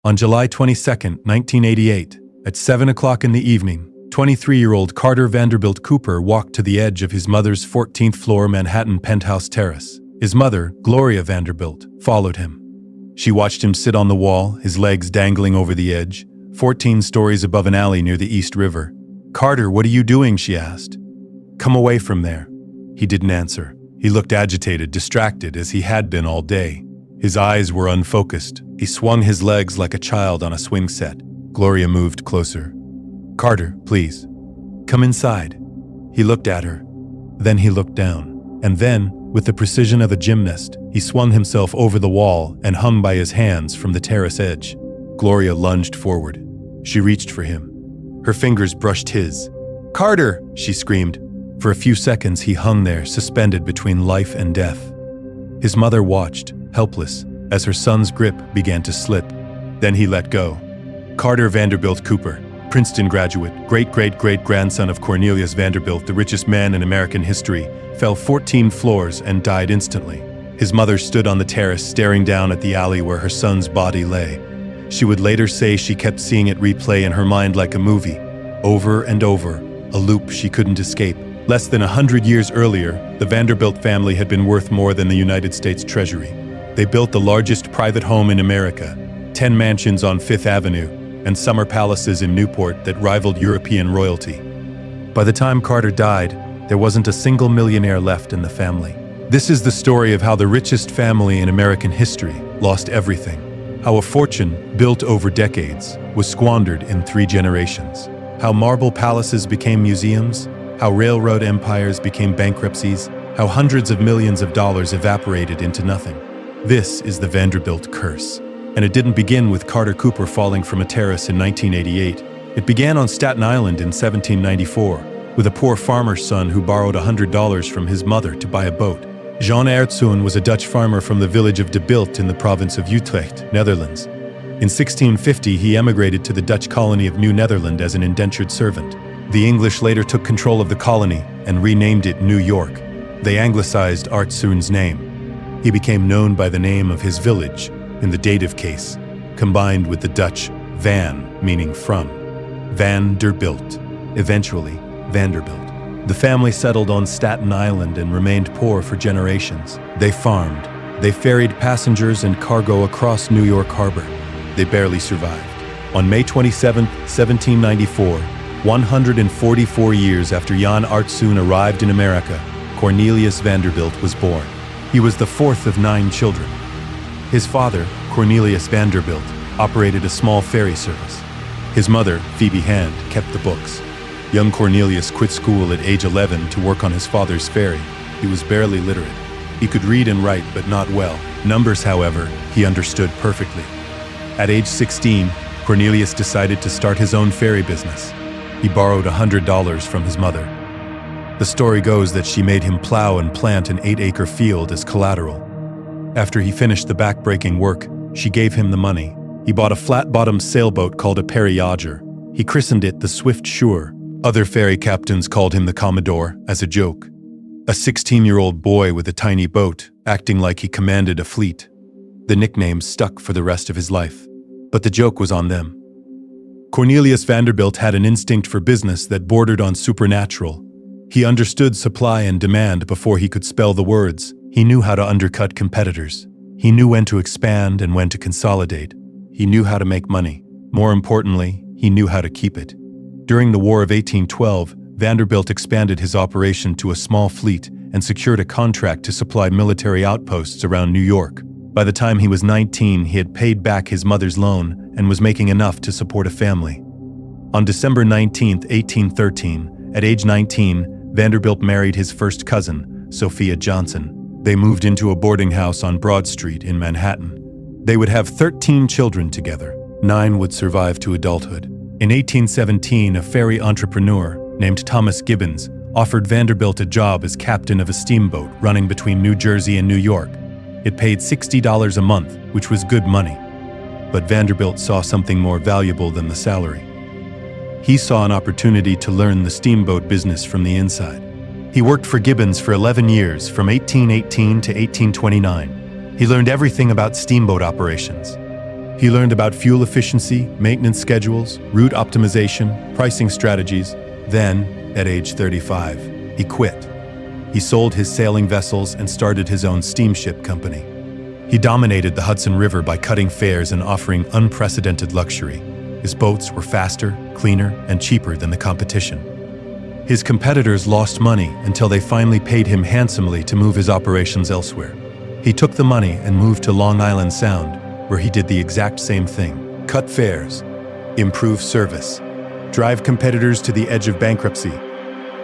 On July 22, 1988, at 7 o'clock in the evening, 23-year-old Carter Vanderbilt Cooper walked to the edge of his mother's 14th floor Manhattan penthouse terrace. His mother, Gloria Vanderbilt, followed him. She watched him sit on the wall, his legs dangling over the edge, 14 stories above an alley near the East River. "Carter, what are you doing?" she asked. "Come away from there." He didn't answer. He looked agitated, distracted, as he had been all day. His eyes were unfocused. He swung his legs like a child on a swing set. Gloria moved closer. "Carter, please. Come inside." He looked at her. Then he looked down. And then, with the precision of a gymnast, he swung himself over the wall and hung by his hands from the terrace edge. Gloria lunged forward. She reached for him. Her fingers brushed his. "Carter!" she screamed. For a few seconds he hung there, suspended between life and death. His mother watched, helpless, as her son's grip began to slip. Then he let go. Carter Vanderbilt Cooper, Princeton graduate, great-great-great-grandson of Cornelius Vanderbilt, the richest man in American history, fell 14 floors and died instantly. His mother stood on the terrace, staring down at the alley where her son's body lay. She would later say she kept seeing it replay in her mind like a movie, over and over, a loop she couldn't escape. Less than 100 years earlier, the Vanderbilt family had been worth more than the United States Treasury. They built the largest private home in America, 10 mansions on Fifth Avenue, and summer palaces in Newport that rivaled European royalty. By the time Carter died, there wasn't a single millionaire left in the family. This is the story of how the richest family in American history lost everything. How a fortune, built over decades, was squandered in 3 generations. How marble palaces became museums, how railroad empires became bankruptcies, how hundreds of millions of dollars evaporated into nothing. This is the Vanderbilt curse. And it didn't begin with Carter Cooper falling from a terrace in 1988. It began on Staten Island in 1794, with a poor farmer's son who borrowed $100 from his mother to buy a boat. Jean Aertzoen was a Dutch farmer from the village of De Bilt in the province of Utrecht, Netherlands. In 1650, he emigrated to the Dutch colony of New Netherland as an indentured servant. The English later took control of the colony and renamed it New York. They anglicized Aertzoen's name. He became known by the name of his village in the dative case, combined with the Dutch van, meaning from. Vanderbilt, eventually Vanderbilt. The family settled on Staten Island and remained poor for generations. They farmed. They ferried passengers and cargo across New York Harbor. They barely survived. On May 27, 1794, 144 years after Jan Aertzoen arrived in America, Cornelius Vanderbilt was born. He was the 4th of 9 children. His father, Cornelius Vanderbilt, operated a small ferry service. His mother, Phoebe Hand, kept the books. Young Cornelius quit school at age 11 to work on his father's ferry. He was barely literate. He could read and write, but not well. Numbers, however, he understood perfectly. At age 16, Cornelius decided to start his own ferry business. He borrowed $100 from his mother. The story goes that she made him plow and plant an 8-acre field as collateral. After he finished the back-breaking work, she gave him the money. He bought a flat-bottomed sailboat called a periauger. He christened it the Swift Sure. Other ferry captains called him the Commodore as a joke. A 16-year-old boy with a tiny boat, acting like he commanded a fleet. The nickname stuck for the rest of his life. But the joke was on them. Cornelius Vanderbilt had an instinct for business that bordered on supernatural. He understood supply and demand before he could spell the words. He knew how to undercut competitors. He knew when to expand and when to consolidate. He knew how to make money. More importantly, he knew how to keep it. During the War of 1812, Vanderbilt expanded his operation to a small fleet and secured a contract to supply military outposts around New York. By the time he was 19, he had paid back his mother's loan and was making enough to support a family. On December 19, 1813, at age 19, Vanderbilt married his first cousin, Sophia Johnson. They moved into a boarding house on Broad Street in Manhattan. They would have 13 children together. 9 would survive to adulthood. In 1817, a ferry entrepreneur named Thomas Gibbons offered Vanderbilt a job as captain of a steamboat running between New Jersey and New York. It paid $60 a month, which was good money. But Vanderbilt saw something more valuable than the salary. He saw an opportunity to learn the steamboat business from the inside. He worked for Gibbons for 11 years, from 1818 to 1829. He learned everything about steamboat operations. He learned about fuel efficiency, maintenance schedules, route optimization, pricing strategies. Then, at age 35, he quit. He sold his sailing vessels and started his own steamship company. He dominated the Hudson River by cutting fares and offering unprecedented luxury. His boats were faster, cleaner, and cheaper than the competition. His competitors lost money until they finally paid him handsomely to move his operations elsewhere. He took the money and moved to Long Island Sound, where he did the exact same thing: cut fares, improve service, drive competitors to the edge of bankruptcy,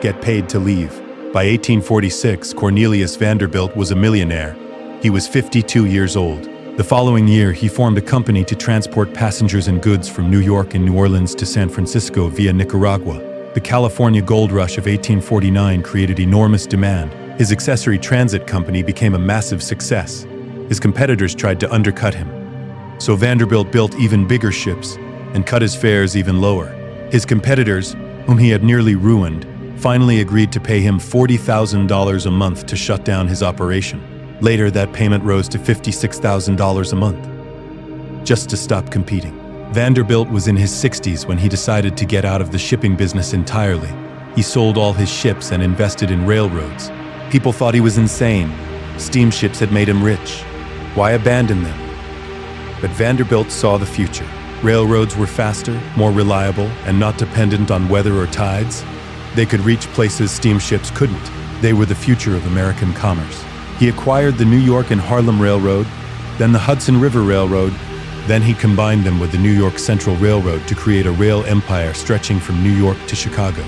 get paid to leave. By 1846, Cornelius Vanderbilt was a millionaire. He was 52 years old. The following year, he formed a company to transport passengers and goods from New York and New Orleans to San Francisco via Nicaragua. The California gold rush of 1849 created enormous demand. His accessory transit company became a massive success. His competitors tried to undercut him. So Vanderbilt built even bigger ships and cut his fares even lower. His competitors, whom he had nearly ruined, finally agreed to pay him $40,000 a month to shut down his operation. Later, that payment rose to $56,000 a month, just to stop competing. Vanderbilt was in his 60s when he decided to get out of the shipping business entirely. He sold all his ships and invested in railroads. People thought he was insane. Steamships had made him rich. Why abandon them? But Vanderbilt saw the future. Railroads were faster, more reliable, and not dependent on weather or tides. They could reach places steamships couldn't. They were the future of American commerce. He acquired the New York and Harlem Railroad, then the Hudson River Railroad. Then he combined them with the New York Central Railroad to create a rail empire stretching from New York to Chicago.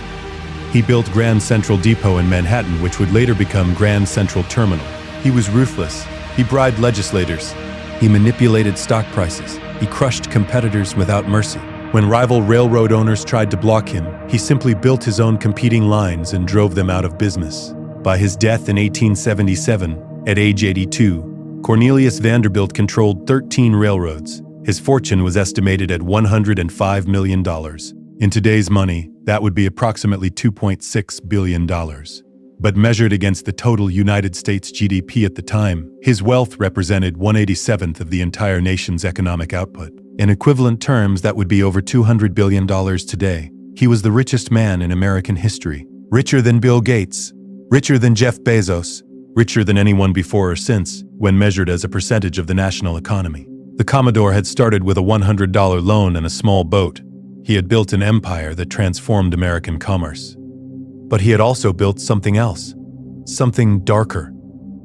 He built Grand Central Depot in Manhattan, which would later become Grand Central Terminal. He was ruthless. He bribed legislators. He manipulated stock prices. He crushed competitors without mercy. When rival railroad owners tried to block him, he simply built his own competing lines and drove them out of business. By his death in 1877, at age 82, Cornelius Vanderbilt controlled 13 railroads. His fortune was estimated at $105 million. In today's money, that would be approximately $2.6 billion. But measured against the total United States GDP at the time, his wealth represented 1/87th of the entire nation's economic output. In equivalent terms, that would be over $200 billion today. He was the richest man in American history. Richer than Bill Gates, richer than Jeff Bezos, richer than anyone before or since, when measured as a percentage of the national economy. The Commodore had started with a $100 loan and a small boat. He had built an empire that transformed American commerce. But he had also built something else, something darker.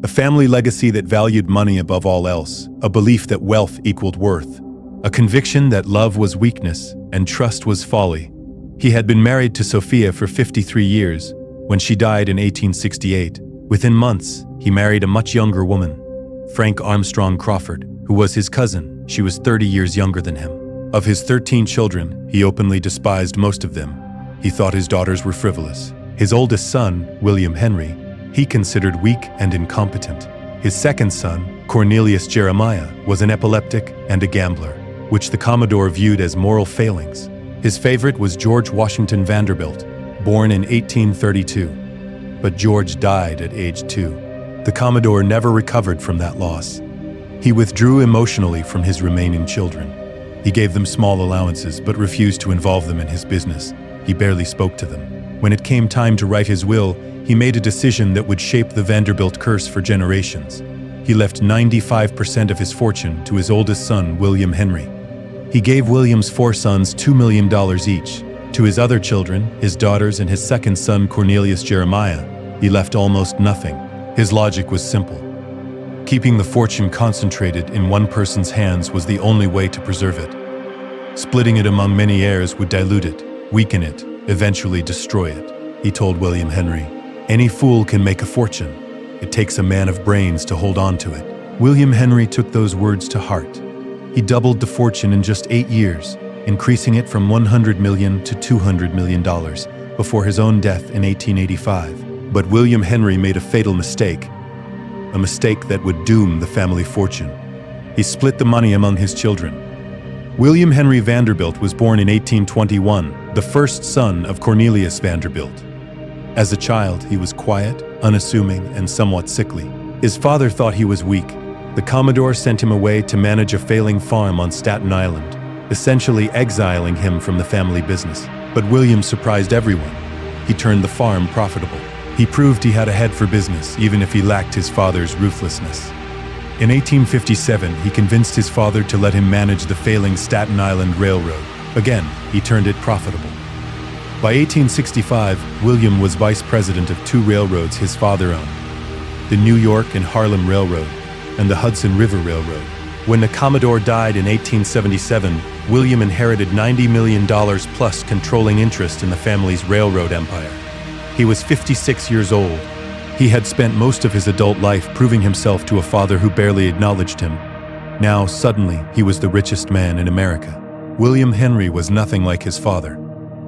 A family legacy that valued money above all else, a belief that wealth equaled worth, a conviction that love was weakness and trust was folly. He had been married to Sophia for 53 years. When she died in 1868, within months, he married a much younger woman, Frank Armstrong Crawford, who was his cousin. She was 30 years younger than him. Of his 13 children, he openly despised most of them. He thought his daughters were frivolous. His oldest son, William Henry, he considered weak and incompetent. His second son, Cornelius Jeremiah, was an epileptic and a gambler, which the Commodore viewed as moral failings. His favorite was George Washington Vanderbilt, born in 1832. But George died at age 2. The Commodore never recovered from that loss. He withdrew emotionally from his remaining children. He gave them small allowances but refused to involve them in his business. He barely spoke to them. When it came time to write his will, he made a decision that would shape the Vanderbilt curse for generations. He left 95% of his fortune to his oldest son, William Henry. He gave William's 4 sons $2 million each. To his other children, his daughters, and his second son, Cornelius Jeremiah, he left almost nothing. His logic was simple. Keeping the fortune concentrated in one person's hands was the only way to preserve it. Splitting it among many heirs would dilute it, weaken it, eventually destroy it. He told William Henry, "Any fool can make a fortune. It takes a man of brains to hold on to it." William Henry took those words to heart. He doubled the fortune in just 8 years, increasing it from $100 million to $200 million before his own death in 1885. But William Henry made a fatal mistake, a mistake that would doom the family fortune. He split the money among his children. William Henry Vanderbilt was born in 1821, the first son of Cornelius Vanderbilt. As a child, he was quiet, unassuming, and somewhat sickly. His father thought he was weak. The Commodore sent him away to manage a failing farm on Staten Island, essentially exiling him from the family business. But William surprised everyone. He turned the farm profitable. He proved he had a head for business, even if he lacked his father's ruthlessness. In 1857, he convinced his father to let him manage the failing Staten Island Railroad. Again, he turned it profitable. By 1865, William was vice president of two railroads his father owned, the New York and Harlem Railroad and the Hudson River Railroad. When the Commodore died in 1877, William inherited $90 million plus controlling interest in the family's railroad empire. He was 56 years old. He had spent most of his adult life proving himself to a father who barely acknowledged him. Now, suddenly, he was the richest man in America. William Henry was nothing like his father.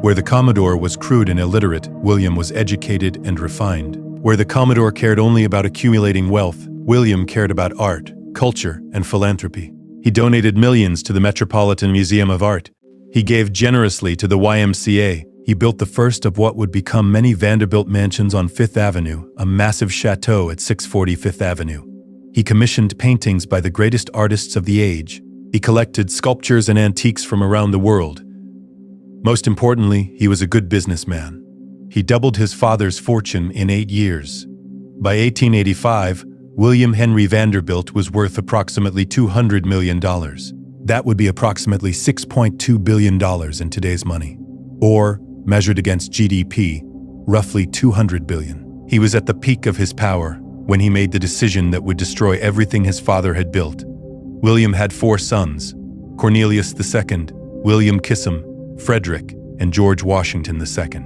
Where the Commodore was crude and illiterate, William was educated and refined. Where the Commodore cared only about accumulating wealth, William cared about art, culture, and philanthropy. He donated millions to the Metropolitan Museum of Art. He gave generously to the YMCA. He built the first of what would become many Vanderbilt mansions on Fifth Avenue, a massive chateau at 640 Fifth Avenue. He commissioned paintings by the greatest artists of the age. He collected sculptures and antiques from around the world. Most importantly, he was a good businessman. He doubled his father's fortune in 8 years. By 1885, William Henry Vanderbilt was worth approximately $200 million. That would be approximately $6.2 billion in today's money. Or, measured against GDP, roughly $200 billion. He was at the peak of his power when he made the decision that would destroy everything his father had built. William had 4 sons: Cornelius II, William Kissam, Frederick, and George Washington II.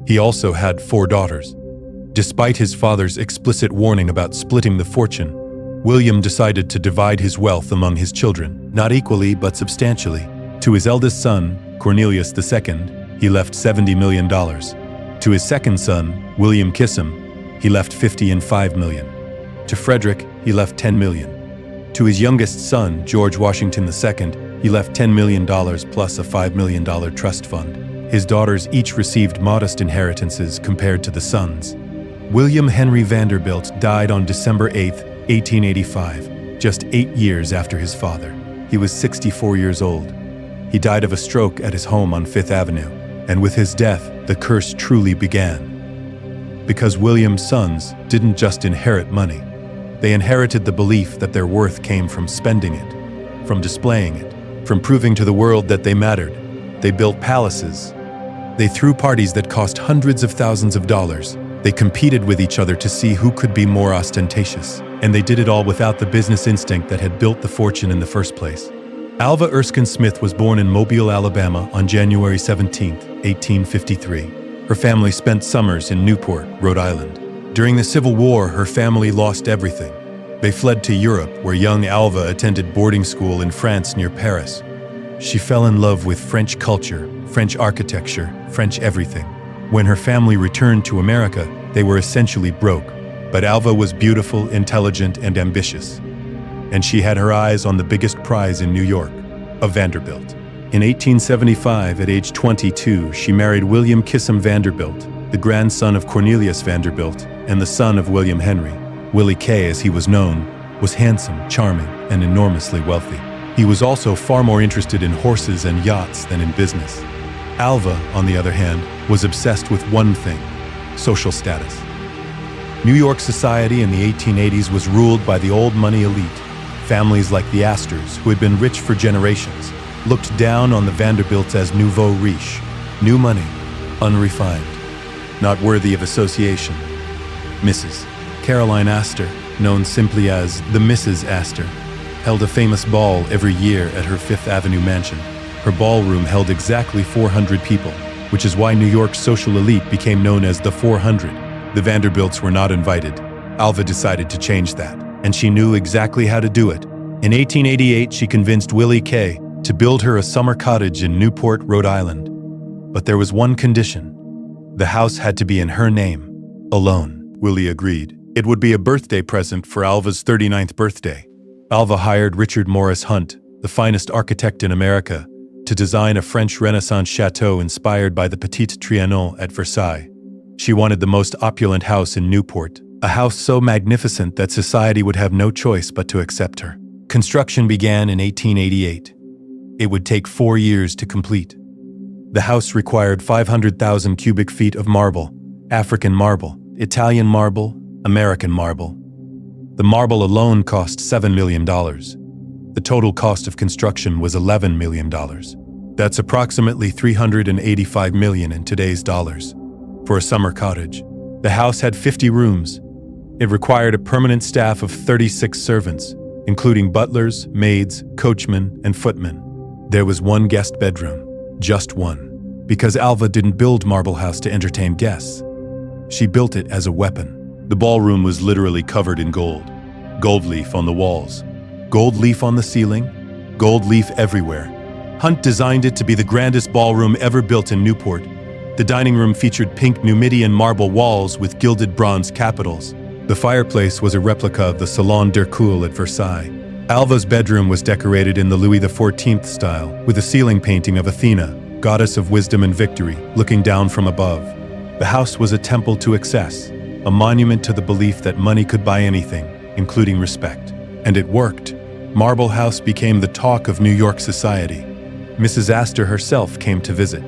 He also had 4 daughters. Despite his father's explicit warning about splitting the fortune, William decided to divide his wealth among his children, not equally but substantially. To his eldest son, Cornelius II, he left $70 million. To his second son, William Kissam, he left $55 million. To Frederick, he left $10 million. To his youngest son, George Washington II, he left $10 million plus a $5 million trust fund. His daughters each received modest inheritances compared to the sons. William Henry Vanderbilt died on December 8, 1885, just 8 years after his father. He was 64 years old. He died of a stroke at his home on Fifth Avenue, and with his death, the curse truly began. Because William's sons didn't just inherit money. They inherited the belief that their worth came from spending it, from displaying it, from proving to the world that they mattered. They built palaces. They threw parties that cost hundreds of thousands of dollars. They competed with each other to see who could be more ostentatious. And they did it all without the business instinct that had built the fortune in the first place. Alva Erskine Smith was born in Mobile, Alabama on January 17, 1853. Her family spent summers in Newport, Rhode Island. During the Civil War, her family lost everything. They fled to Europe, where young Alva attended boarding school in France near Paris. She fell in love with French culture, French architecture, French everything. When her family returned to America, they were essentially broke. But Alva was beautiful, intelligent, and ambitious. And she had her eyes on the biggest prize in New York, a Vanderbilt. In 1875, at age 22, she married William Kissam Vanderbilt, the grandson of Cornelius Vanderbilt and the son of William Henry. Willie K, as he was known, was handsome, charming, and enormously wealthy. He was also far more interested in horses and yachts than in business. Alva, on the other hand, was obsessed with one thing: social status. New York society in the 1880s was ruled by the old money elite. Families like the Astors, who had been rich for generations, looked down on the Vanderbilts as nouveau riche, new money, unrefined, not worthy of association. Mrs. Caroline Astor, known simply as the Mrs. Astor, held a famous ball every year at her Fifth Avenue mansion. Her ballroom held exactly 400 people, which is why New York's social elite became known as the 400. The Vanderbilts were not invited. Alva decided to change that, and she knew exactly how to do it. In 1888, she convinced Willie K to build her a summer cottage in Newport, Rhode Island. But there was one condition. The house had to be in her name, alone. Willie agreed. It would be a birthday present for Alva's 39th birthday. Alva hired Richard Morris Hunt, the finest architect in America, to design a French Renaissance chateau inspired by the Petit Trianon at Versailles. She wanted the most opulent house in Newport, A house so magnificent that society would have no choice but to accept her. Construction began in 1888. It would take 4 years to complete. The house required 500,000 cubic feet of marble, African marble, Italian marble, American marble. The marble alone cost $7 million. The total cost of construction was $11 million. That's approximately $385 million in today's dollars. For a summer cottage, the house had 50 rooms. It required a permanent staff of 36 servants, including butlers, maids, coachmen, and footmen. There was one guest bedroom, just one, because Alva didn't build Marble House to entertain guests. She built it as a weapon. The ballroom was literally covered in gold. Gold leaf on the walls, gold leaf on the ceiling, gold leaf everywhere. Hunt designed it to be the grandest ballroom ever built in Newport. The dining room featured pink Numidian marble walls with gilded bronze capitals. The fireplace was a replica of the Salon d'Hercule at Versailles. Alva's bedroom was decorated in the Louis XIV style, with a ceiling painting of Athena, goddess of wisdom and victory, looking down from above. The house was a temple to excess, a monument to the belief that money could buy anything, including respect. And it worked. Marble House became the talk of New York society. Mrs. Astor herself came to visit.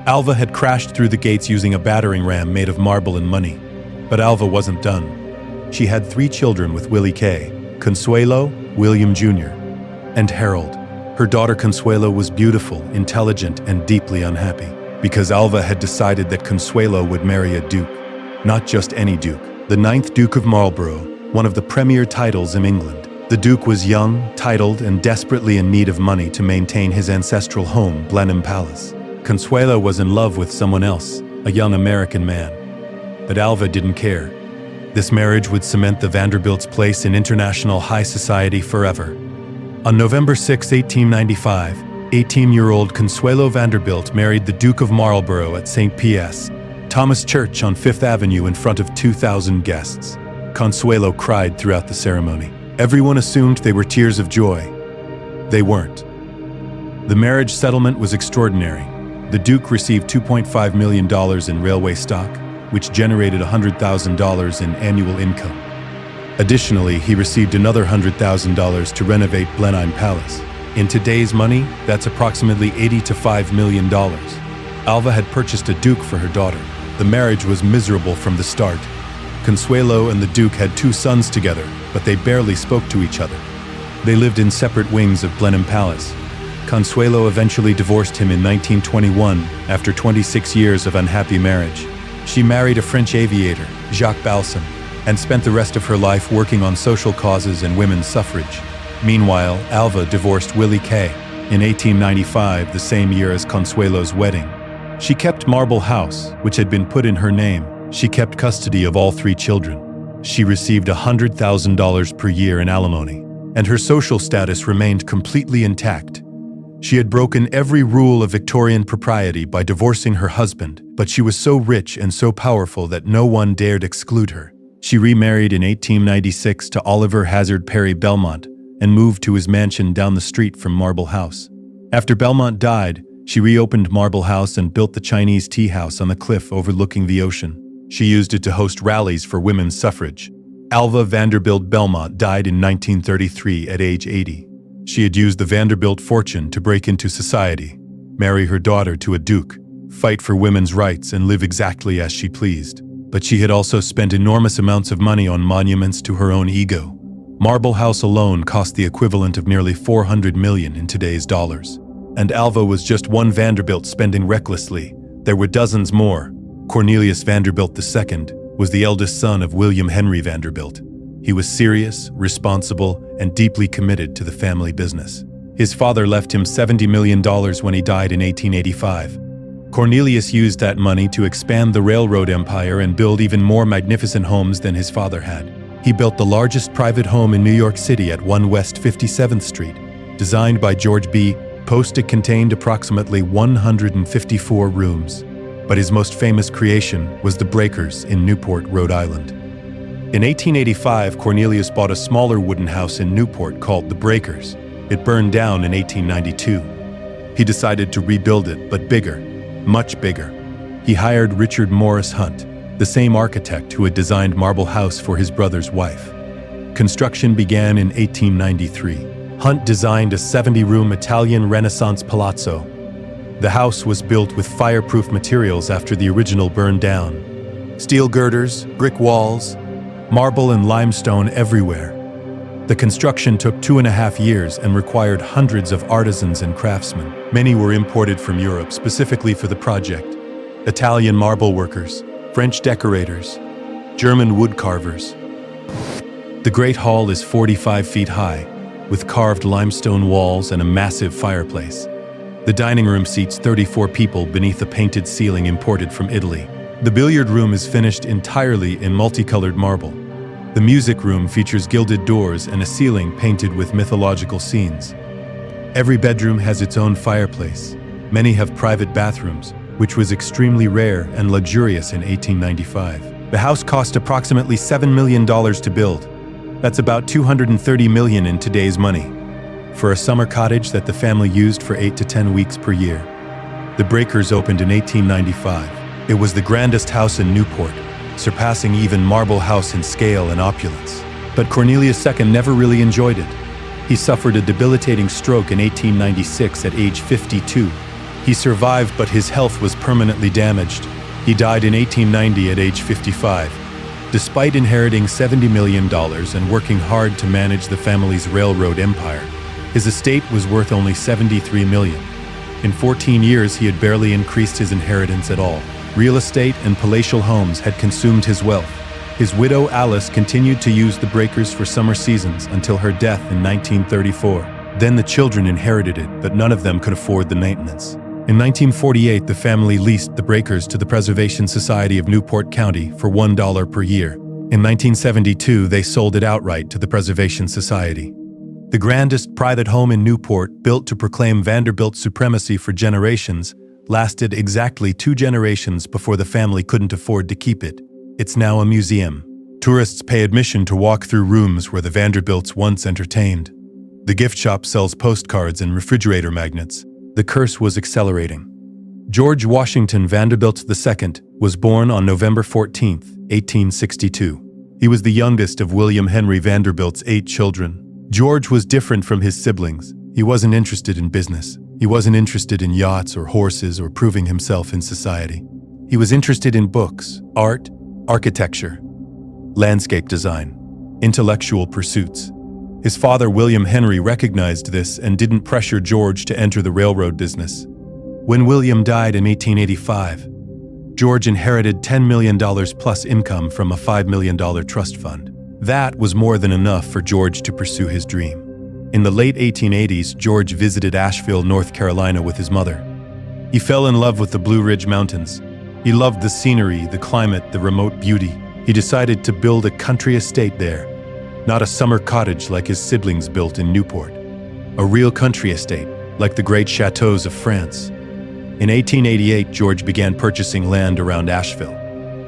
Alva had crashed through the gates using a battering ram made of marble and money. But Alva wasn't done. She had 3 children with Willie K. Consuelo, William Jr., and Harold. Her daughter Consuelo was beautiful, intelligent, and deeply unhappy, because Alva had decided that Consuelo would marry a duke. Not just any duke, the 9th Duke of Marlborough, one of the premier titles in England. The Duke was young, titled, and desperately in need of money to maintain his ancestral home, Blenheim Palace. Consuelo was in love with someone else, a young American man. But Alva didn't care. This marriage would cement the Vanderbilts' place in international high society forever. On November 6, 1895, 18-year-old Consuelo Vanderbilt married the Duke of Marlborough at St. P.S. Thomas Church on Fifth Avenue in front of 2,000 guests. Consuelo cried throughout the ceremony. Everyone assumed they were tears of joy. They weren't. The marriage settlement was extraordinary. The Duke received $2.5 million in railway stock, which generated $100,000 in annual income. Additionally, he received another $100,000 to renovate Blenheim Palace. In today's money, that's approximately $80 to $5 million. Alva had purchased a Duke for her daughter. The marriage was miserable from the start. Consuelo and the Duke had 2 sons together, but they barely spoke to each other. They lived in separate wings of Blenheim Palace. Consuelo eventually divorced him in 1921 after 26 years of unhappy marriage. She married a French aviator, Jacques Balsan, and spent the rest of her life working on social causes and women's suffrage. Meanwhile, Alva divorced Willie K. in 1895, the same year as Consuelo's wedding. She kept Marble House, which had been put in her name. She kept custody of all 3 children. She received $100,000 per year in alimony, and her social status remained completely intact. She had broken every rule of Victorian propriety by divorcing her husband, but she was so rich and so powerful that no one dared exclude her. She remarried in 1896 to Oliver Hazard Perry Belmont and moved to his mansion down the street from Marble House. After Belmont died, she reopened Marble House and built the Chinese tea house on the cliff overlooking the ocean. She used it to host rallies for women's suffrage. Alva Vanderbilt Belmont died in 1933 at age 80. She had used the Vanderbilt fortune to break into society, marry her daughter to a duke, fight for women's rights, and live exactly as she pleased. But she had also spent enormous amounts of money on monuments to her own ego. Marble House alone cost the equivalent of nearly $400 million in today's dollars. And Alva was just one Vanderbilt spending recklessly. There were dozens more. Cornelius Vanderbilt II was the eldest son of William Henry Vanderbilt. He was serious, responsible, and deeply committed to the family business. His father left him $70 million when he died in 1885. Cornelius used that money to expand the railroad empire and build even more magnificent homes than his father had. He built the largest private home in New York City at 1 West 57th Street. Designed by George B. Post, it contained approximately 154 rooms. But his most famous creation was the Breakers in Newport, Rhode Island. In 1885, Cornelius bought a smaller wooden house in Newport called the Breakers. It burned down in 1892. He decided to rebuild it, but bigger, much bigger. He hired Richard Morris Hunt, the same architect who had designed Marble House for his brother's wife. Construction began in 1893. Hunt designed a 70-room Italian Renaissance palazzo. The house was built with fireproof materials after the original burned down. Steel girders, brick walls, marble and limestone everywhere. The construction took 2.5 years and required hundreds of artisans and craftsmen. Many were imported from Europe specifically for the project. Italian marble workers, French decorators, German wood carvers. The Great Hall is 45 feet high, with carved limestone walls and a massive fireplace. The dining room seats 34 people beneath a painted ceiling imported from Italy. The billiard room is finished entirely in multicolored marble. The music room features gilded doors and a ceiling painted with mythological scenes. Every bedroom has its own fireplace. Many have private bathrooms, which was extremely rare and luxurious in 1895. The house cost approximately $7 million to build. That's about $230 million in today's money, for a summer cottage that the family used for 8 to 10 weeks per year. The Breakers opened in 1895. It was the grandest house in Newport, surpassing even Marble House in scale and opulence. But Cornelius II never really enjoyed it. He suffered a debilitating stroke in 1896 at age 52. He survived, but his health was permanently damaged. He died in 1890 at age 55. Despite inheriting $70 million and working hard to manage the family's railroad empire, his estate was worth only $73 million. In 14 years, he had barely increased his inheritance at all. Real estate and palatial homes had consumed his wealth. His widow, Alice, continued to use the Breakers for summer seasons until her death in 1934. Then the children inherited it, but none of them could afford the maintenance. In 1948, the family leased the Breakers to the Preservation Society of Newport County for $1 per year. In 1972, they sold it outright to the Preservation Society. The grandest private home in Newport, built to proclaim Vanderbilt supremacy for generations, lasted exactly 2 generations before the family couldn't afford to keep it. It's now a museum. Tourists pay admission to walk through rooms where the Vanderbilts once entertained. The gift shop sells postcards and refrigerator magnets. The curse was accelerating. George Washington Vanderbilt II was born on November 14, 1862. He was the youngest of William Henry Vanderbilt's 8 children. George was different from his siblings. He wasn't interested in business. He wasn't interested in yachts or horses or proving himself in society. He was interested in books, art, architecture, landscape design, intellectual pursuits. His father, William Henry, recognized this and didn't pressure George to enter the railroad business. When William died in 1885, George inherited $10 million plus income from a $5 million trust fund. That was more than enough for George to pursue his dream. In the late 1880s, George visited Asheville, North Carolina with his mother. He fell in love with the Blue Ridge Mountains. He loved the scenery, the climate, the remote beauty. He decided to build a country estate there, not a summer cottage like his siblings built in Newport. A real country estate, like the great chateaux of France. In 1888, George began purchasing land around Asheville.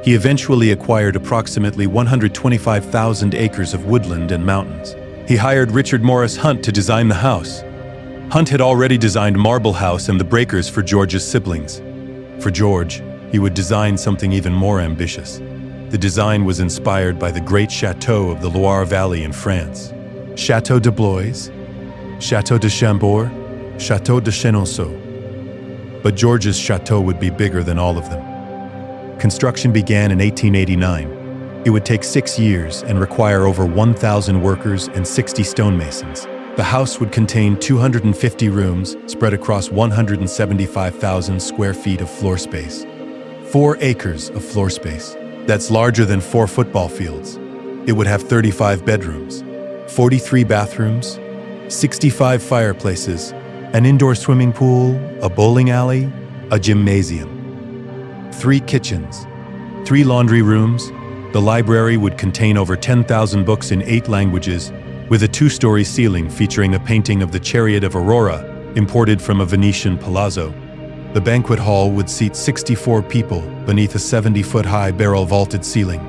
He eventually acquired approximately 125,000 acres of woodland and mountains. He hired Richard Morris Hunt to design the house. Hunt had already designed Marble House and the Breakers for George's siblings. For George, he would design something even more ambitious. The design was inspired by the great chateau of the Loire Valley in France. Chateau de Blois, Chateau de Chambord, Chateau de Chenonceau. But George's chateau would be bigger than all of them. Construction began in 1889. It would take 6 years and require over 1,000 workers and 60 stonemasons. The house would contain 250 rooms spread across 175,000 square feet of floor space. 4 acres of floor space. That's larger than 4 football fields. It would have 35 bedrooms, 43 bathrooms, 65 fireplaces, an indoor swimming pool, a bowling alley, a gymnasium. 3 kitchens, 3 laundry rooms. The library would contain over 10,000 books in 8 languages, with a 2-story ceiling featuring a painting of the Chariot of Aurora, imported from a Venetian palazzo. The banquet hall would seat 64 people beneath a 70-foot-high barrel-vaulted ceiling.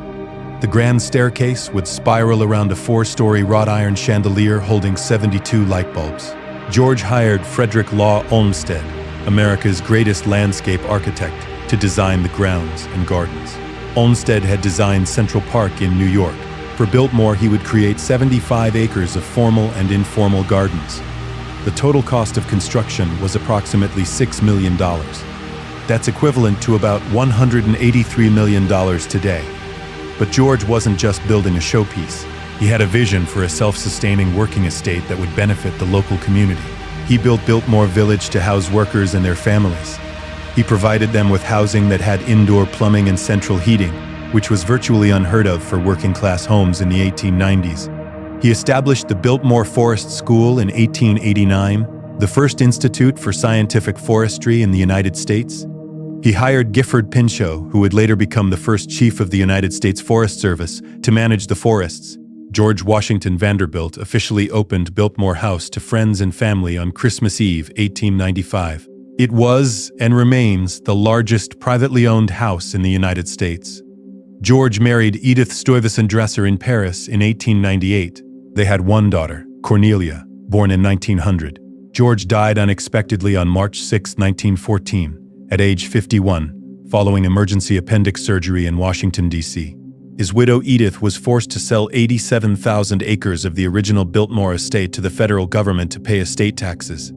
The grand staircase would spiral around a 4-story wrought iron chandelier holding 72 light bulbs. George hired Frederick Law Olmsted, America's greatest landscape architect, to design the grounds and gardens. Olmsted had designed Central Park in New York. For Biltmore, he would create 75 acres of formal and informal gardens. The total cost of construction was approximately $6 million. That's equivalent to about $183 million today. But George wasn't just building a showpiece. He had a vision for a self-sustaining working estate that would benefit the local community. He built Biltmore Village to house workers and their families. He provided them with housing that had indoor plumbing and central heating, which was virtually unheard of for working-class homes in the 1890s. He established the Biltmore Forest School in 1889, the first institute for scientific forestry in the United States. He hired Gifford Pinchot, who would later become the first chief of the United States Forest Service, to manage the forests. George Washington Vanderbilt officially opened Biltmore House to friends and family on Christmas Eve, 1895. It was, and remains, the largest privately owned house in the United States. George married Edith Stuyvesant Dresser in Paris in 1898. They had one daughter, Cornelia, born in 1900. George died unexpectedly on March 6, 1914, at age 51, following emergency appendix surgery in Washington, D.C. His widow Edith was forced to sell 87,000 acres of the original Biltmore estate to the federal government to pay estate taxes.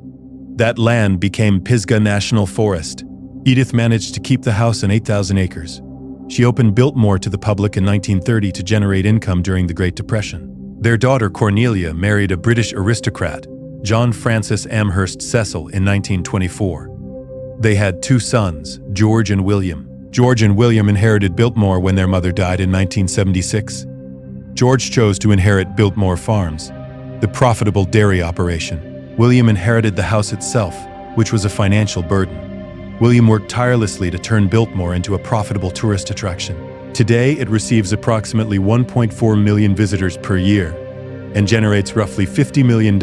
That land became Pisgah National Forest. Edith managed to keep the house and 8,000 acres. She opened Biltmore to the public in 1930 to generate income during the Great Depression. Their daughter Cornelia married a British aristocrat, John Francis Amherst Cecil, in 1924. They had two sons, George and William. George and William inherited Biltmore when their mother died in 1976. George chose to inherit Biltmore Farms, the profitable dairy operation. William inherited the house itself, which was a financial burden. William worked tirelessly to turn Biltmore into a profitable tourist attraction. Today, it receives approximately 1.4 million visitors per year and generates roughly $50 million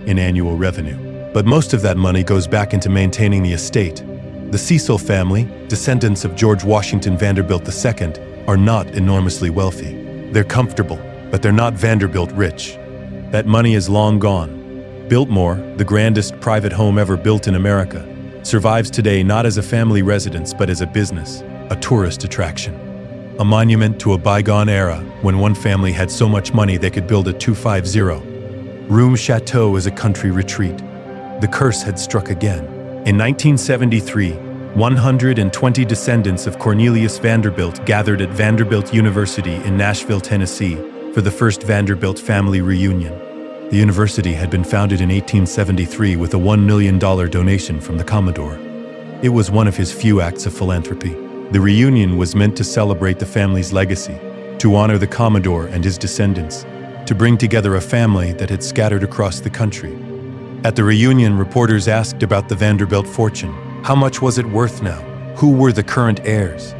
in annual revenue. But most of that money goes back into maintaining the estate. The Cecil family, descendants of George Washington Vanderbilt II, are not enormously wealthy. They're comfortable, but they're not Vanderbilt rich. That money is long gone. Biltmore, the grandest private home ever built in America, survives today not as a family residence but as a business, a tourist attraction. A monument to a bygone era when one family had so much money they could build a 250-room chateau as a country retreat. The curse had struck again. In 1973, 120 descendants of Cornelius Vanderbilt gathered at Vanderbilt University in Nashville, Tennessee, for the first Vanderbilt family reunion. The university had been founded in 1873 with a $1 million donation from the Commodore. It was one of his few acts of philanthropy. The reunion was meant to celebrate the family's legacy, to honor the Commodore and his descendants, to bring together a family that had scattered across the country. At the reunion, reporters asked about the Vanderbilt fortune. How much was it worth now? Who were the current heirs?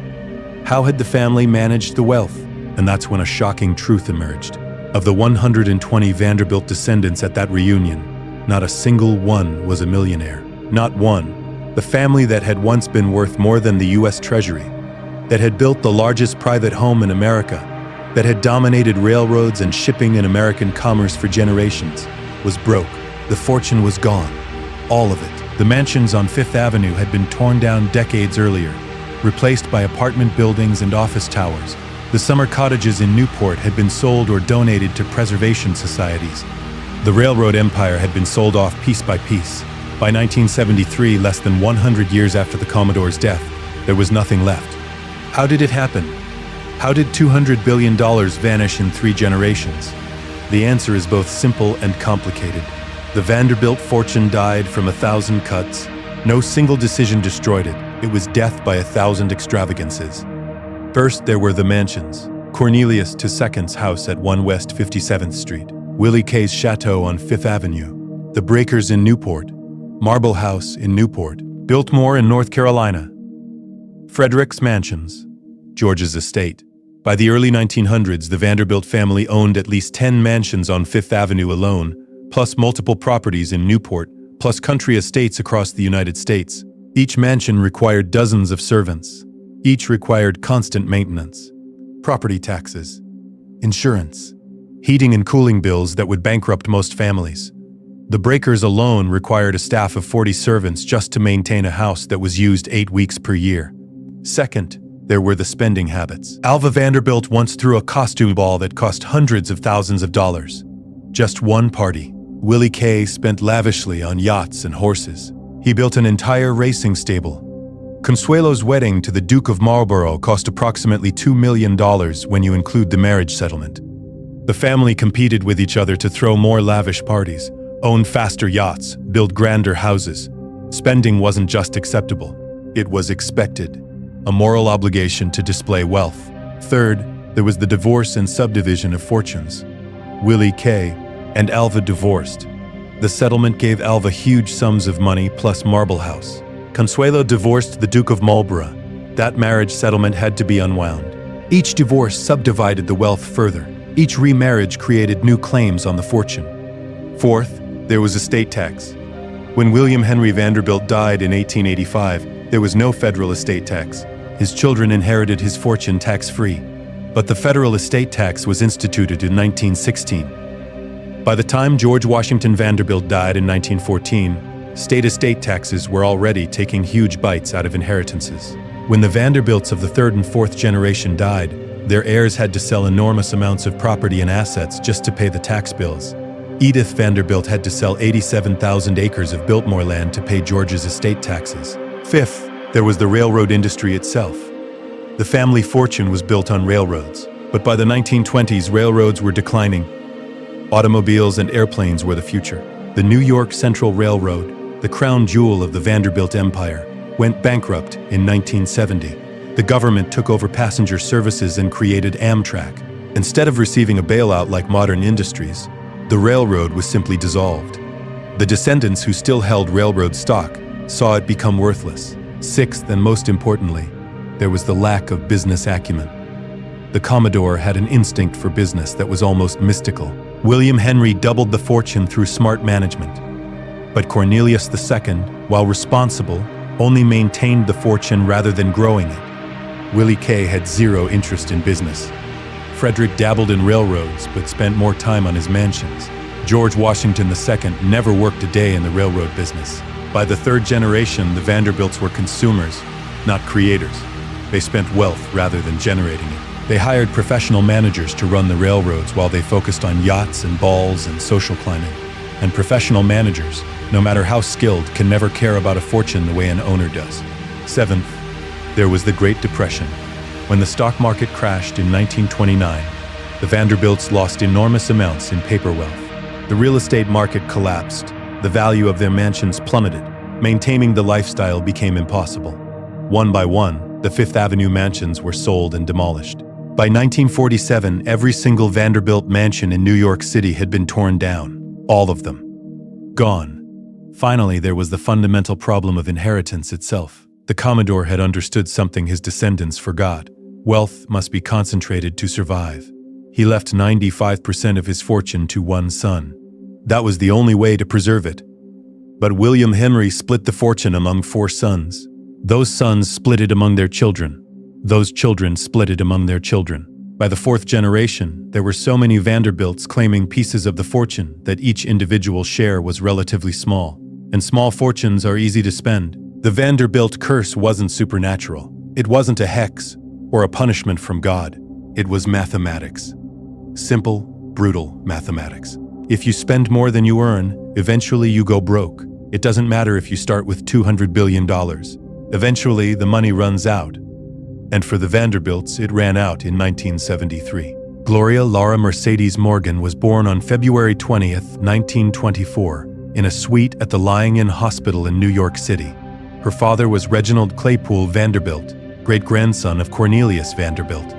How had the family managed the wealth? And that's when a shocking truth emerged. Of the 120 Vanderbilt descendants at that reunion, not a single one was a millionaire. Not one. The family that had once been worth more than the U.S. Treasury, that had built the largest private home in America, that had dominated railroads and shipping and American commerce for generations, was broke. The fortune was gone. All of it. The mansions on Fifth Avenue had been torn down decades earlier, replaced by apartment buildings and office towers. The summer cottages in Newport had been sold or donated to preservation societies. The railroad empire had been sold off piece by piece. By 1973, less than 100 years after the Commodore's death, there was nothing left. How did it happen? How did $200 billion vanish in 3 generations? The answer is both simple and complicated. The Vanderbilt fortune died from 1,000 cuts. No single decision destroyed it. It was death by 1,000 extravagances. First, there were the mansions. Cornelius II's house at 1 West 57th Street. Willie Kay's chateau on Fifth Avenue. The Breakers in Newport. Marble House in Newport. Biltmore in North Carolina. Frederick's Mansions. George's estate. By the early 1900s, the Vanderbilt family owned at least 10 mansions on Fifth Avenue alone, plus multiple properties in Newport, plus country estates across the United States. Each mansion required dozens of servants. Each required constant maintenance, property taxes, insurance, heating and cooling bills that would bankrupt most families. The Breakers alone required a staff of 40 servants just to maintain a house that was used 8 weeks per year. Second, there were the spending habits. Alva Vanderbilt once threw a costume ball that cost hundreds of thousands of dollars. Just one party. Willie Kay spent lavishly on yachts and horses. He built an entire racing stable. Consuelo's wedding to the Duke of Marlborough cost approximately $2 million when you include the marriage settlement. The family competed with each other to throw more lavish parties, own faster yachts, build grander houses. Spending wasn't just acceptable, it was expected, a moral obligation to display wealth. Third, there was the divorce and subdivision of fortunes. Willie Kay and Alva divorced. The settlement gave Alva huge sums of money plus Marble House. Consuelo divorced the Duke of Marlborough. That marriage settlement had to be unwound. Each divorce subdivided the wealth further. Each remarriage created new claims on the fortune. Fourth, there was estate tax. When William Henry Vanderbilt died in 1885, there was no federal estate tax. His children inherited his fortune tax-free. But the federal estate tax was instituted in 1916. By the time George Washington Vanderbilt died in 1914, state estate taxes were already taking huge bites out of inheritances. When the Vanderbilts of the third and fourth generation died, their heirs had to sell enormous amounts of property and assets just to pay the tax bills. Edith Vanderbilt had to sell 87,000 acres of Biltmore land to pay George's estate taxes. Fifth, there was the railroad industry itself. The family fortune was built on railroads, but by the 1920s, railroads were declining. Automobiles and airplanes were the future. The New York Central Railroad, the crown jewel of the Vanderbilt Empire, went bankrupt in 1970. The government took over passenger services and created Amtrak. Instead of receiving a bailout like modern industries, the railroad was simply dissolved. The descendants who still held railroad stock saw it become worthless. Sixth, and most importantly, there was the lack of business acumen. The Commodore had an instinct for business that was almost mystical. William Henry doubled the fortune through smart management. But Cornelius II, while responsible, only maintained the fortune rather than growing it. Willie Kay had zero interest in business. Frederick dabbled in railroads but spent more time on his mansions. George Washington II never worked a day in the railroad business. By the third generation, the Vanderbilts were consumers, not creators. They spent wealth rather than generating it. They hired professional managers to run the railroads while they focused on yachts and balls and social climbing. And professional managers, no matter how skilled, can never care about a fortune the way an owner does. Seventh, there was the Great Depression. When the stock market crashed in 1929, the Vanderbilts lost enormous amounts in paper wealth. The real estate market collapsed. The value of their mansions plummeted. Maintaining the lifestyle became impossible. One by one, the Fifth Avenue mansions were sold and demolished. By 1947, every single Vanderbilt mansion in New York City had been torn down. All of them. Gone. Finally, there was the fundamental problem of inheritance itself. The Commodore had understood something his descendants forgot. Wealth must be concentrated to survive. He left 95% of his fortune to one son. That was the only way to preserve it. But William Henry split the fortune among 4 sons. Those sons split it among their children. Those children split it among their children. By the 4th generation, there were so many Vanderbilts claiming pieces of the fortune that each individual share was relatively small. And small fortunes are easy to spend. The Vanderbilt curse wasn't supernatural. It wasn't a hex or a punishment from God. It was mathematics. Simple, brutal mathematics. If you spend more than you earn, eventually you go broke. It doesn't matter if you start with $200 billion. Eventually, the money runs out. And for the Vanderbilts, it ran out in 1973. Gloria Laura Mercedes Morgan was born on February 20th, 1924, in a suite at the Lying-in Hospital in New York City. Her father was Reginald Claypool Vanderbilt, great-grandson of Cornelius Vanderbilt.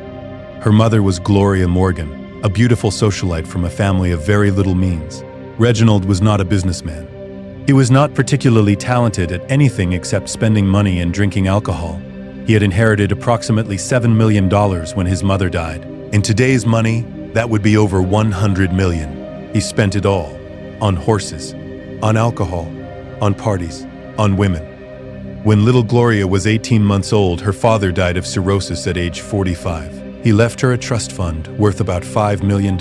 Her mother was Gloria Morgan, a beautiful socialite from a family of very little means. Reginald was not a businessman. He was not particularly talented at anything except spending money and drinking alcohol. He had inherited approximately $7 million when his mother died. In today's money, that would be over $100 million. He spent it all on horses, on alcohol, on parties, on women. When little Gloria was 18 months old, her father died of cirrhosis at age 45. He left her a trust fund worth about $5 million.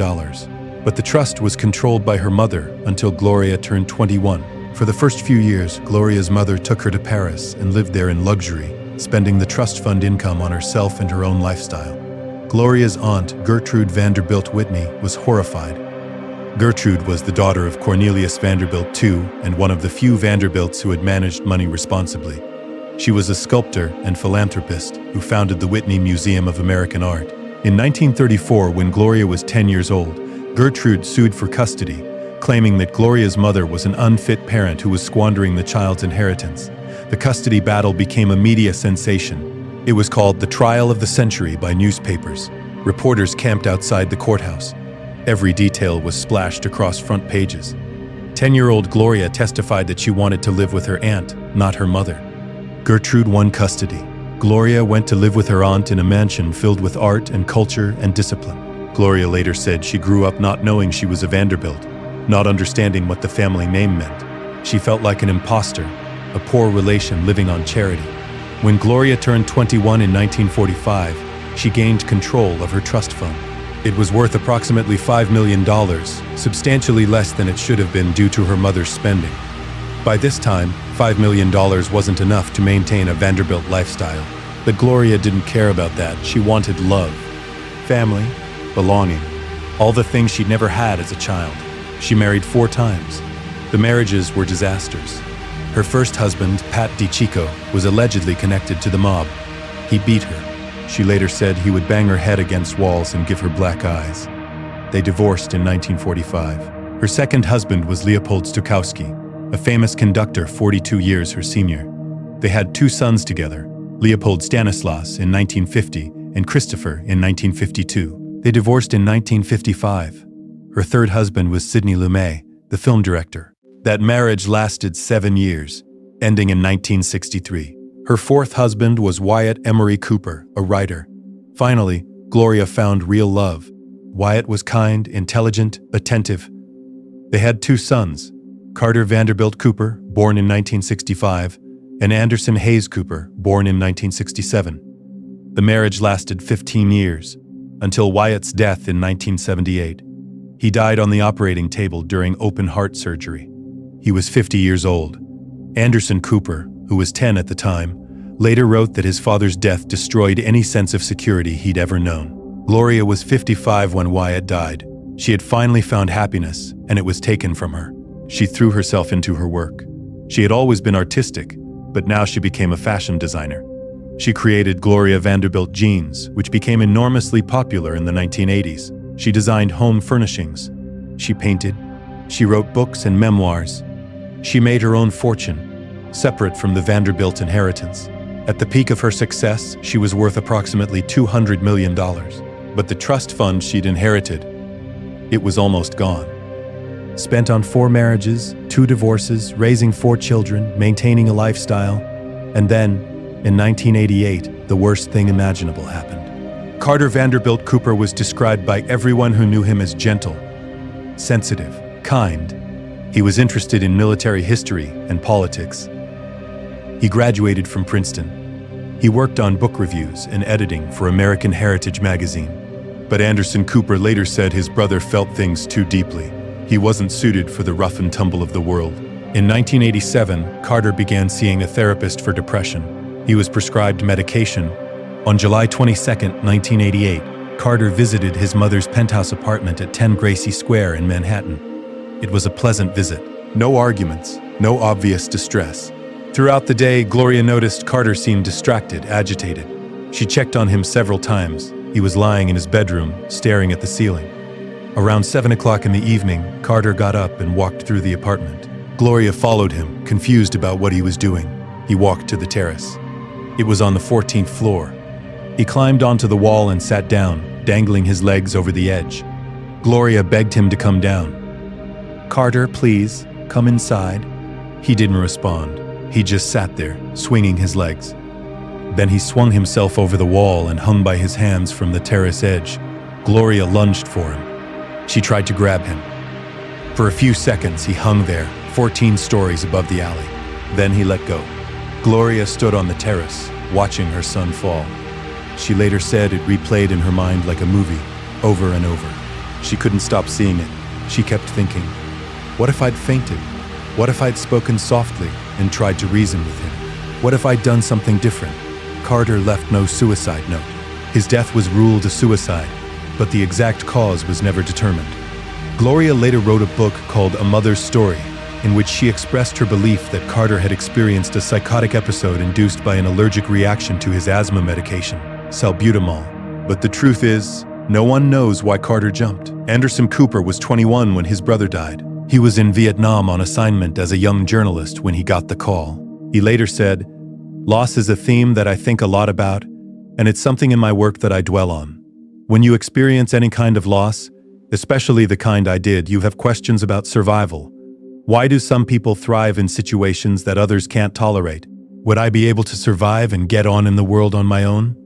But the trust was controlled by her mother until Gloria turned 21. For the first few years, Gloria's mother took her to Paris and lived there in luxury. spending the trust fund income on herself and her own lifestyle. Gloria's aunt, Gertrude Vanderbilt Whitney, was horrified. Gertrude was the daughter of Cornelius Vanderbilt II and one of the few Vanderbilts who had managed money responsibly. She was a sculptor and philanthropist who founded the Whitney Museum of American Art. In 1934, when Gloria was 10 years old, Gertrude sued for custody, claiming that Gloria's mother was an unfit parent who was squandering the child's inheritance. The custody battle became a media sensation. It was called the Trial of the Century by newspapers. Reporters camped outside the courthouse. Every detail was splashed across front pages. 10-year-old Gloria testified that she wanted to live with her aunt, not her mother. Gertrude won custody. Gloria went to live with her aunt in a mansion filled with art and culture and discipline. Gloria later said she grew up not knowing she was a Vanderbilt, not understanding what the family name meant. She felt like an imposter, a poor relation living on charity. When Gloria turned 21 in 1945, she gained control of her trust fund. It was worth approximately $5 million, substantially less than it should have been due to her mother's spending. By this time, $5 million wasn't enough to maintain a Vanderbilt lifestyle. But Gloria didn't care about that. She wanted love, family, belonging, all the things she'd never had as a child. She married 4 times. The marriages were disasters. Her first husband, Pat DiCicco, was allegedly connected to the mob. He beat her. She later said he would bang her head against walls and give her black eyes. They divorced in 1945. Her second husband was Leopold Stokowski, a famous conductor 42 years her senior. They had 2 sons together, Leopold Stanislaus in 1950 and Christopher in 1952. They divorced in 1955. Her third husband was Sidney Lumet, the film director. That marriage lasted 7 years, ending in 1963. Her fourth husband was Wyatt Emery Cooper, a writer. Finally, Gloria found real love. Wyatt was kind, intelligent, attentive. They had 2 sons, Carter Vanderbilt Cooper, born in 1965, and Anderson Hayes Cooper, born in 1967. The marriage lasted 15 years, until Wyatt's death in 1978. He died on the operating table during open-heart surgery. He was 50 years old. Anderson Cooper, who was 10 at the time, later wrote that his father's death destroyed any sense of security he'd ever known. Gloria was 55 when Wyatt died. She had finally found happiness, and it was taken from her. She threw herself into her work. She had always been artistic, but now she became a fashion designer. She created Gloria Vanderbilt jeans, which became enormously popular in the 1980s. She designed home furnishings. She painted. She wrote books and memoirs. She made her own fortune, separate from the Vanderbilt inheritance. At the peak of her success, she was worth approximately $200 million. But the trust fund she'd inherited, it was almost gone. Spent on 4 marriages, 2 divorces, raising 4 children, maintaining a lifestyle, and then, in 1988, the worst thing imaginable happened. Carter Vanderbilt Cooper was described by everyone who knew him as gentle, sensitive, kind. He was interested in military history and politics. He graduated from Princeton. He worked on book reviews and editing for American Heritage magazine. But Anderson Cooper later said his brother felt things too deeply. He wasn't suited for the rough and tumble of the world. In 1987, Carter began seeing a therapist for depression. He was prescribed medication. On July 22, 1988, Carter visited his mother's penthouse apartment at 10 Gracie Square in Manhattan. It was a pleasant visit. No arguments, no obvious distress. Throughout the day, Gloria noticed Carter seemed distracted, agitated. She checked on him several times. He was lying in his bedroom, staring at the ceiling. Around 7 o'clock in the evening, Carter got up and walked through the apartment. Gloria followed him, confused about what he was doing. He walked to the terrace. It was on the 14th floor. He climbed onto the wall and sat down, dangling his legs over the edge. Gloria begged him to come down. "Carter, please, come inside." He didn't respond. He just sat there, swinging his legs. Then he swung himself over the wall and hung by his hands from the terrace edge. Gloria lunged for him. She tried to grab him. For a few seconds, he hung there, 14 stories above the alley. Then he let go. Gloria stood on the terrace, watching her son fall. She later said it replayed in her mind like a movie, over and over. She couldn't stop seeing it. She kept thinking, what if I'd fainted? What if I'd spoken softly and tried to reason with him? What if I'd done something different? Carter left no suicide note. His death was ruled a suicide, but the exact cause was never determined. Gloria later wrote a book called A Mother's Story, in which she expressed her belief that Carter had experienced a psychotic episode induced by an allergic reaction to his asthma medication, salbutamol. But the truth is, no one knows why Carter jumped. Anderson Cooper was 21 when his brother died. He was in Vietnam on assignment as a young journalist when he got the call. He later said, "Loss is a theme that I think a lot about, and it's something in my work that I dwell on. When you experience any kind of loss, especially the kind I did, you have questions about survival. Why do some people thrive in situations that others can't tolerate? Would I be able to survive and get on in the world on my own?"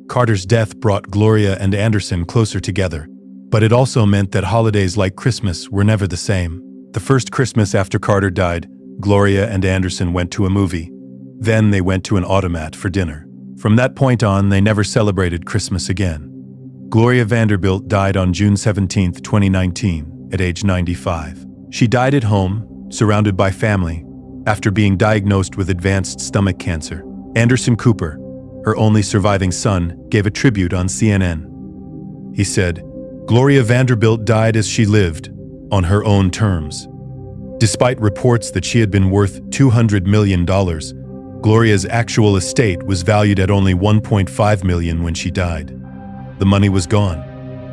Carter's death brought Gloria and Anderson closer together, but it also meant that holidays like Christmas were never the same. The first Christmas after Carter died, Gloria and Anderson went to a movie. Then they went to an automat for dinner. From that point on, they never celebrated Christmas again. Gloria Vanderbilt died on June 17, 2019, at age 95. She died at home, surrounded by family, after being diagnosed with advanced stomach cancer. Anderson Cooper, her only surviving son, gave a tribute on CNN. He said, "Gloria Vanderbilt died as she lived, on her own terms. Despite reports that she had been worth $200 million, Gloria's actual estate was valued at only $1.5 million when she died. The money was gone,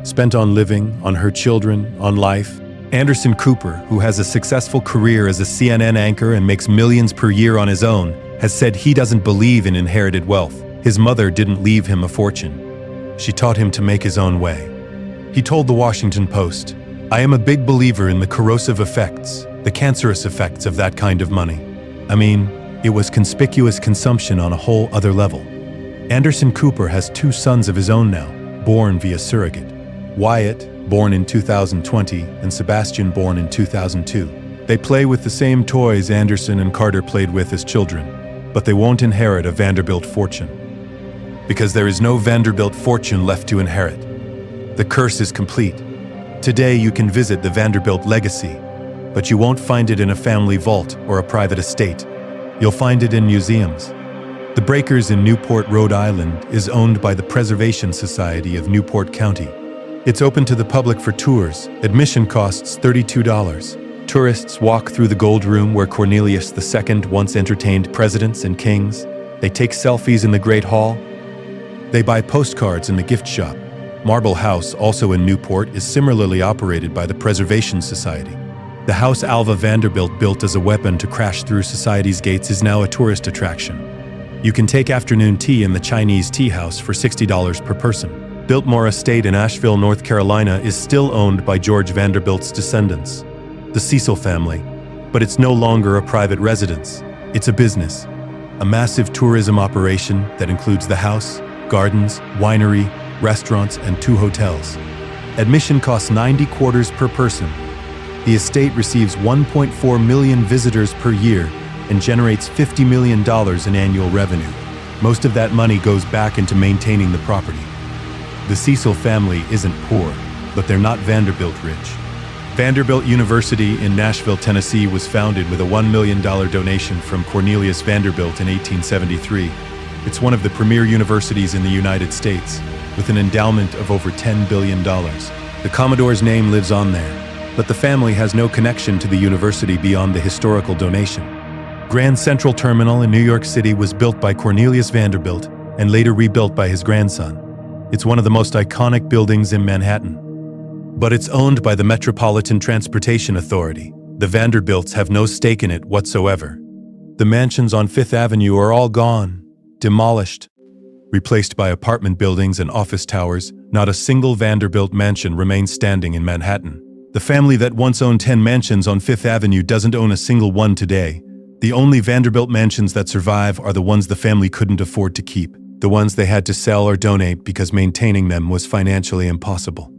spent on living, on her children, on life." Anderson Cooper, who has a successful career as a CNN anchor and makes millions per year on his own, has said he doesn't believe in inherited wealth. His mother didn't leave him a fortune. She taught him to make his own way. He told the Washington Post, "I am a big believer in the corrosive effects, the cancerous effects of that kind of money. I mean, it was conspicuous consumption on a whole other level." Anderson Cooper has two sons of his own now, born via surrogate. Wyatt, born in 2020, and Sebastian, born in 2002. They play with the same toys Anderson and Carter played with as children, but they won't inherit a Vanderbilt fortune. Because there is no Vanderbilt fortune left to inherit. The curse is complete. Today you can visit the Vanderbilt legacy, but you won't find it in a family vault or a private estate. You'll find it in museums. The Breakers in Newport, Rhode Island is owned by the Preservation Society of Newport County. It's open to the public for tours. Admission costs $32. Tourists walk through the Gold Room where Cornelius II once entertained presidents and kings. They take selfies in the Great Hall. They buy postcards in the gift shop. Marble House, also in Newport, is similarly operated by the Preservation Society. The house Alva Vanderbilt built as a weapon to crash through society's gates is now a tourist attraction. You can take afternoon tea in the Chinese Tea House for $60 per person. Biltmore Estate in Asheville, North Carolina is still owned by George Vanderbilt's descendants, the Cecil family, but it's no longer a private residence. It's a business, a massive tourism operation that includes the house, gardens, winery, restaurants, and 2 hotels. Admission costs $90 per person. The estate receives 1.4 million visitors per year and generates $50 million in annual revenue. Most of that money goes back into maintaining the property. The Cecil family isn't poor, but they're not Vanderbilt rich. Vanderbilt University in Nashville, Tennessee was founded with a $1 million donation from Cornelius Vanderbilt in 1873. It's one of the premier universities in the United States, with an endowment of over $10 billion. The Commodore's name lives on there, but the family has no connection to the university beyond the historical donation. Grand Central Terminal in New York City was built by Cornelius Vanderbilt and later rebuilt by his grandson. It's one of the most iconic buildings in Manhattan. But it's owned by the Metropolitan Transportation Authority. The Vanderbilts have no stake in it whatsoever. The mansions on Fifth Avenue are all gone, demolished, replaced by apartment buildings and office towers. Not a single Vanderbilt mansion remains standing in Manhattan. The family that once owned 10 mansions on Fifth Avenue doesn't own a single one today. The only Vanderbilt mansions that survive are the ones the family couldn't afford to keep, the ones they had to sell or donate because maintaining them was financially impossible.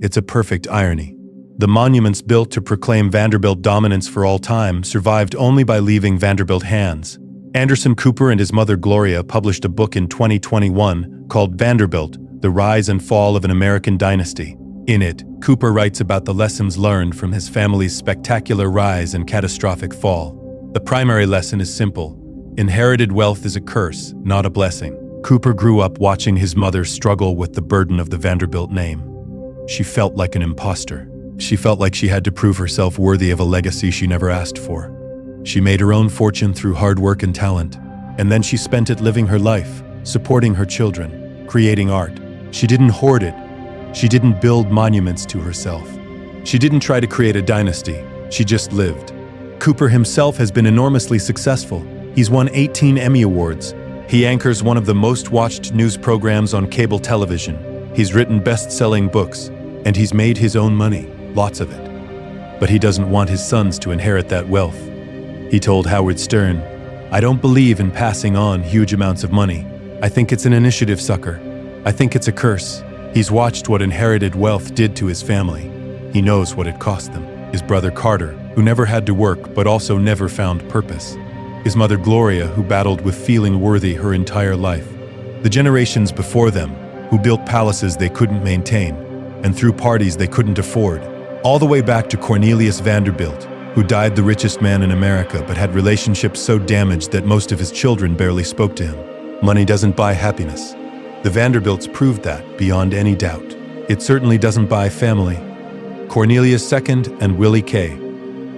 It's a perfect irony. The monuments built to proclaim Vanderbilt dominance for all time survived only by leaving Vanderbilt hands. Anderson Cooper and his mother Gloria published a book in 2021 called Vanderbilt, The Rise and Fall of an American Dynasty. In it, Cooper writes about the lessons learned from his family's spectacular rise and catastrophic fall. The primary lesson is simple. Inherited wealth is a curse, not a blessing. Cooper grew up watching his mother struggle with the burden of the Vanderbilt name. She felt like an imposter. She felt like she had to prove herself worthy of a legacy she never asked for. She made her own fortune through hard work and talent, and then she spent it living her life, supporting her children, creating art. She didn't hoard it. She didn't build monuments to herself. She didn't try to create a dynasty. She just lived. Cooper himself has been enormously successful. He's won 18 Emmy Awards. He anchors one of the most watched news programs on cable television. He's written best-selling books, and he's made his own money, lots of it. But he doesn't want his sons to inherit that wealth. He told Howard Stern, "I don't believe in passing on huge amounts of money. I think it's an initiative sucker. I think it's a curse." He's watched what inherited wealth did to his family. He knows what it cost them. His brother Carter, who never had to work but also never found purpose. His mother Gloria, who battled with feeling worthy her entire life. The generations before them, who built palaces they couldn't maintain and threw parties they couldn't afford. All the way back to Cornelius Vanderbilt, who died the richest man in America but had relationships so damaged that most of his children barely spoke to him. Money doesn't buy happiness. The Vanderbilts proved that beyond any doubt. It certainly doesn't buy family. Cornelius II and Willie K.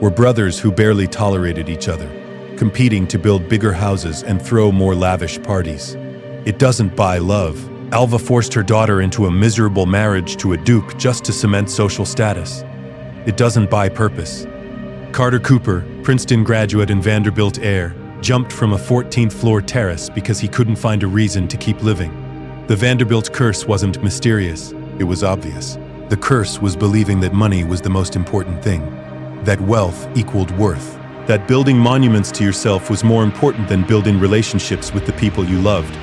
were brothers who barely tolerated each other, competing to build bigger houses and throw more lavish parties. It doesn't buy love. Alva forced her daughter into a miserable marriage to a duke just to cement social status. It doesn't buy purpose. Carter Cooper, Princeton graduate and Vanderbilt heir, jumped from a 14th-floor terrace because he couldn't find a reason to keep living. The Vanderbilt curse wasn't mysterious, it was obvious. The curse was believing that money was the most important thing, that wealth equaled worth, that building monuments to yourself was more important than building relationships with the people you loved.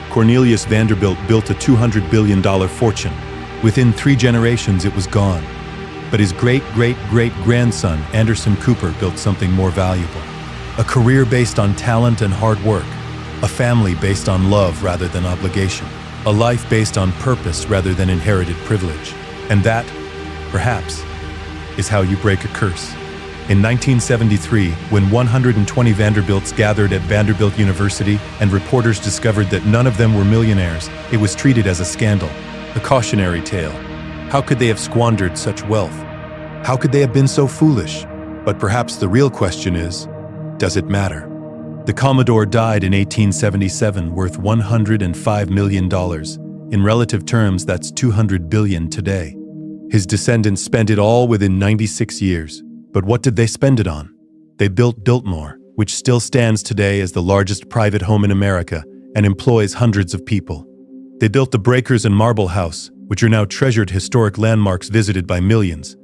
Cornelius Vanderbilt built a $200 billion fortune. Within 3 generations, it was gone. But his great-great-great-grandson, Anderson Cooper, built something more valuable. A career based on talent and hard work. A family based on love rather than obligation. A life based on purpose rather than inherited privilege. And that, perhaps, is how you break a curse. In 1973, when 120 Vanderbilts gathered at Vanderbilt University and reporters discovered that none of them were millionaires, it was treated as a scandal, a cautionary tale. How could they have squandered such wealth? How could they have been so foolish? But perhaps the real question is, does it matter? The Commodore died in 1877 worth $105 million. In relative terms, that's $200 billion today. His descendants spent it all within 96 years. But what did they spend it on? They built Biltmore, which still stands today as the largest private home in America and employs hundreds of people. They built the Breakers and Marble House, which are now treasured historic landmarks visited by millions.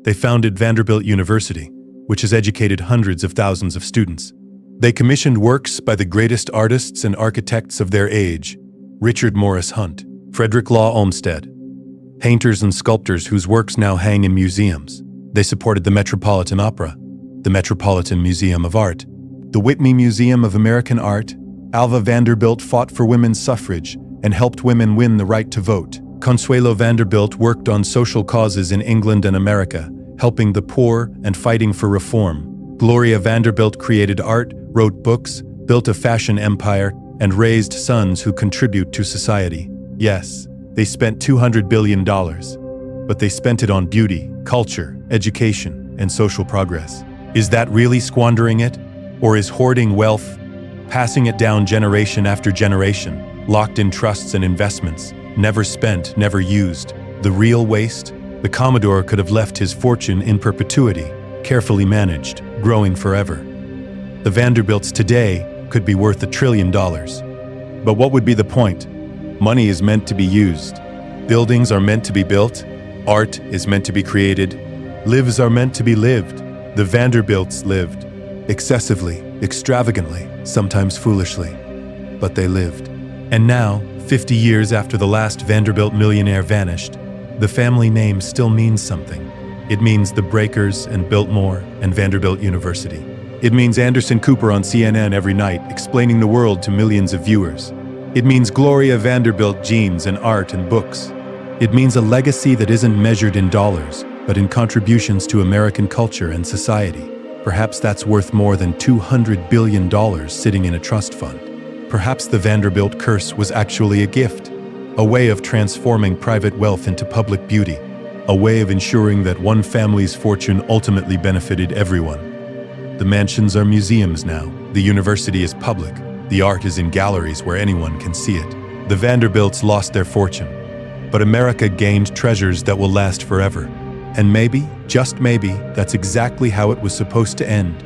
They founded Vanderbilt University, which has educated hundreds of thousands of students. They commissioned works by the greatest artists and architects of their age, Richard Morris Hunt, Frederick Law Olmsted, painters and sculptors whose works now hang in museums. They supported the Metropolitan Opera, the Metropolitan Museum of Art, the Whitney Museum of American Art. Alva Vanderbilt fought for women's suffrage and helped women win the right to vote. Consuelo Vanderbilt worked on social causes in England and America, helping the poor and fighting for reform. Gloria Vanderbilt created art, wrote books, built a fashion empire, and raised sons who contribute to society. Yes, they spent $200 billion. But they spent it on beauty, culture, education, and social progress. Is that really squandering it? Or is hoarding wealth, passing it down generation after generation, locked in trusts and investments, never spent, never used, the real waste? The Commodore could have left his fortune in perpetuity, carefully managed, growing forever. The Vanderbilts today could be worth $1 trillion. But what would be the point? Money is meant to be used. Buildings are meant to be built. Art is meant to be created. Lives are meant to be lived. The Vanderbilts lived. Excessively, extravagantly, sometimes foolishly. But they lived. And now, 50 years after the last Vanderbilt millionaire vanished, the family name still means something. It means the Breakers and Biltmore and Vanderbilt University. It means Anderson Cooper on CNN every night, explaining the world to millions of viewers. It means Gloria Vanderbilt jeans and art and books. It means a legacy that isn't measured in dollars, but in contributions to American culture and society. Perhaps that's worth more than $200 billion sitting in a trust fund. Perhaps the Vanderbilt curse was actually a gift, a way of transforming private wealth into public beauty, a way of ensuring that one family's fortune ultimately benefited everyone. The mansions are museums now. The university is public. The art is in galleries where anyone can see it. The Vanderbilts lost their fortune, but America gained treasures that will last forever. And maybe, just maybe, that's exactly how it was supposed to end.